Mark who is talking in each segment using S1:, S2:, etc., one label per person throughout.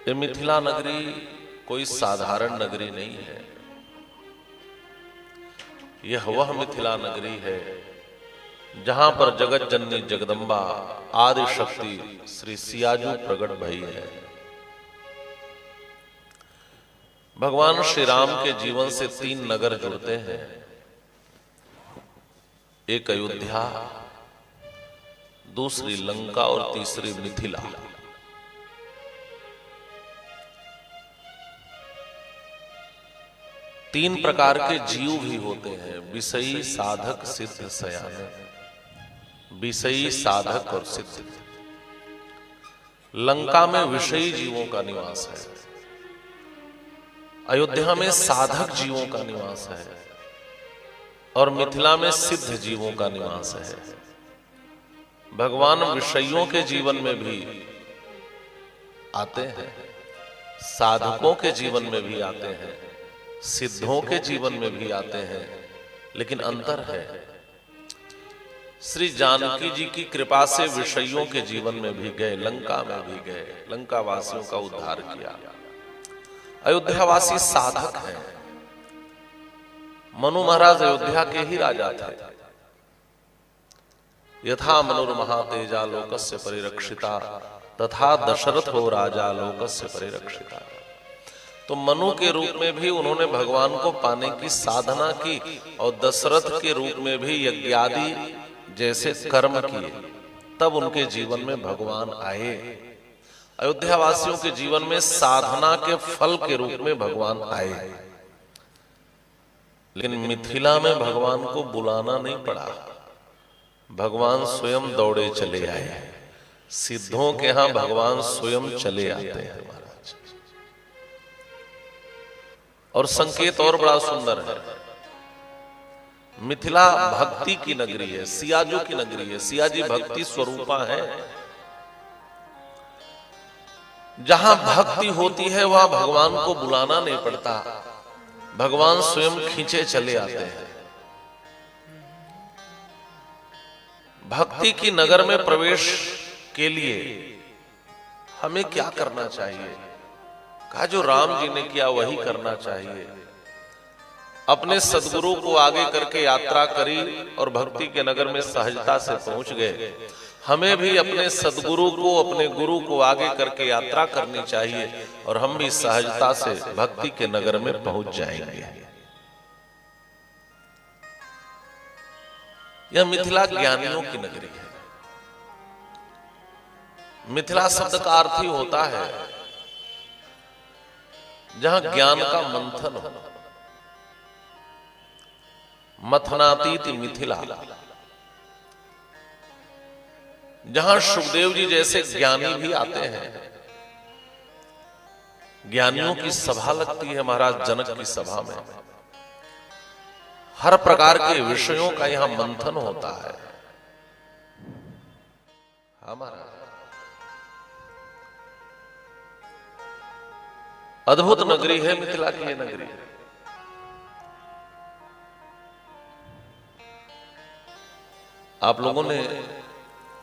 S1: ये मिथिला नगरी कोई साधारण नगरी नहीं है। यह वह मिथिला नगरी है जहां पर जगत जननी जगदम्बा आदि शक्ति श्री सियाजू प्रकट भई है। भगवान श्री राम के जीवन से 3 नगर जुड़ते हैं, एक अयोध्या, दूसरी लंका और तीसरी मिथिला। तीन प्रकार के जीव भी होते हैं, विषयी, साधक, सिद्ध, सयाने। विषयी, साधक और सिद्ध। लंका में विषयी जीवों का निवास है, अयोध्या में साधक जीवों का निवास है और मिथिला में सिद्ध जीवों का निवास है। भगवान विषयों के जीवन में भी आते हैं, साधकों के जीवन में भी आते हैं, सिद्धों के जीवन में भी आते हैं, लेकिन अंतर है। श्री जानकी जी की कृपा से विषयों के जीवन में भी गए, लंका में भी गए, लंका वासियों का उद्धार किया। अयोध्यावासी साधक हैं। मनु महाराज अयोध्या के ही राजा थे। यथा मनुर्महातेजा लोकस्य परिरक्षिता तथा दशरथ हो राजा लोकस्य परिरक्षिता। तो मनु के रूप में भी उन्होंने भगवान को पाने की साधना की और दशरथ के रूप में भी यज्ञादि जैसे कर्म किए, तब उनके जीवन में भगवान आए। अयोध्या वासियों के जीवन में साधना के फल के रूप में भगवान आए, लेकिन मिथिला में भगवान को बुलाना नहीं पड़ा, भगवान स्वयं दौड़े चले आए। सिद्धों के यहां भगवान स्वयं चले आते हैं महाराज। और संकेत और बड़ा सुंदर है। मिथिला भक्ति की नगरी है, सियाजू की नगरी है। सियाजी भक्ति स्वरूपा है। जहां भक्ति होती है वहां भगवान को बुलाना नहीं पड़ता, भगवान स्वयं खींचे चले आते हैं। भक्ति की नगर में प्रवेश के लिए हमें क्या करना चाहिए? कहा जो राम जी ने किया वही करना चाहिए। अपने सदगुरु को आगे करके यात्रा करी और भक्ति के नगर में सहजता से पहुंच गए। हमें भी अपने सदगुरु को, अपने गुरु को आगे करके यात्रा करनी चाहिए और हम भी सहजता से भक्ति के नगर में पहुंच जाएंगे। यह मिथिला ज्ञानियों की नगरी है। मिथिला शब्द का अर्थ ही होता है जहां ज्ञान का मंथन हो। मथनातीत मिथिला, जहां सुखदेव जी जैसे ज्ञानी भी आते हैं। ज्ञानियों की सभा लगती है महाराज जनक की सभा में। हर प्रकार के विषयों का यहां मंथन होता है। हमारा अद्भुत नगरी है मिथिला की ये नगरी। आप लोगों ने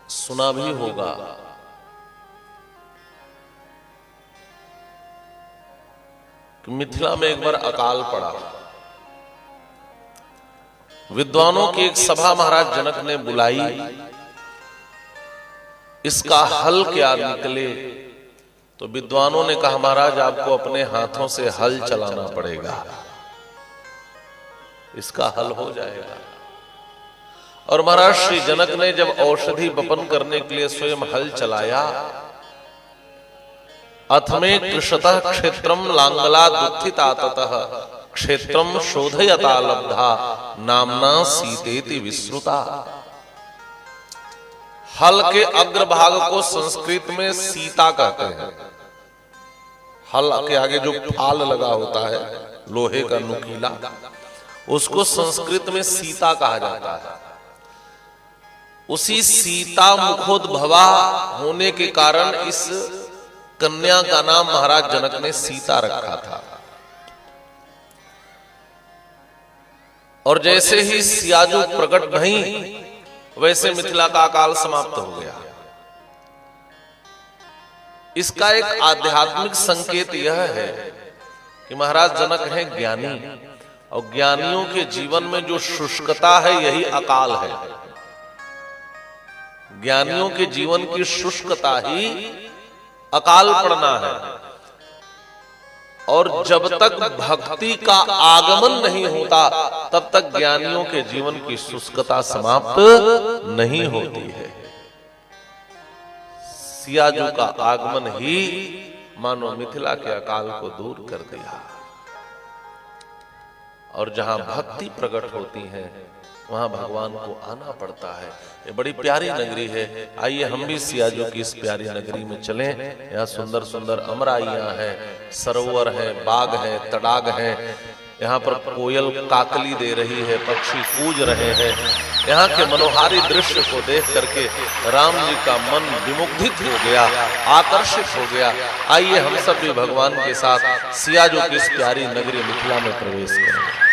S1: सुना भी होगा कि मिथिला में एक बार अकाल पड़ा। विद्वानों की एक सभा महाराज जनक ने बुलाई। इसका हल क्या निकले? तो विद्वानों ने कहा महाराज आपको अपने हाथों से हल चलाना पड़ेगा, इसका हल हो जाएगा। और महाराज श्री जनक ने जब औषधि वपन करने के लिए स्वयं हल चलाया, अथ में कृषतः क्षेत्रम लांगला दुत्थिता ततः क्षेत्रम शोधयता लब्धा नामना सीतेति विश्रुता। हल के अग्रभाग को संस्कृत में सीता कहते हैं। हल के आगे जो फाल लगा होता है लोहे का नुकीला, उसको संस्कृत में सीता कहा जाता है। उसी सीता मुखोद्भवा होने के कारण इस कन्या का नाम महाराज जनक ने सीता रखा था। और जैसे ही सियाजू प्रकट भई वैसे मिथिला का अकाल समाप्त हो गया। इसका एक आध्यात्मिक संकेत यह है कि महाराज जनक हैं ज्ञानी, और ज्ञानियों के जीवन में जो शुष्कता है यही अकाल है। ज्ञानियों के जीवन की शुष्कता ही अकाल पड़ना है। और जब तक भक्ति का आगमन नहीं होता तब तक ज्ञानियों के जीवन की शुष्कता समाप्त नहीं होती है। सियाजू का आगमन ही मानो मिथिला के अकाल को दूर कर दिया। और जहां भक्ति प्रकट होती है वहां भगवान को आना पड़ता है। ये बड़ी प्यारी नगरी है। आइए हम भी सियाजू की इस प्यारी नगरी में चलें। यहाँ सुंदर सुंदर अमराइयां हैं, सरोवर है, बाग है, तड़ाग है। यहाँ पर कोयल काकली दे रही है, पक्षी कूज रहे हैं। यहाँ के मनोहारी दृश्य को देख करके राम जी का मन विमुग्धित हो गया, आकर्षित हो गया। आइए हम सब भी भगवान के साथ सियाजू की इस प्यारी नगरी मिथिला में प्रवेश करें।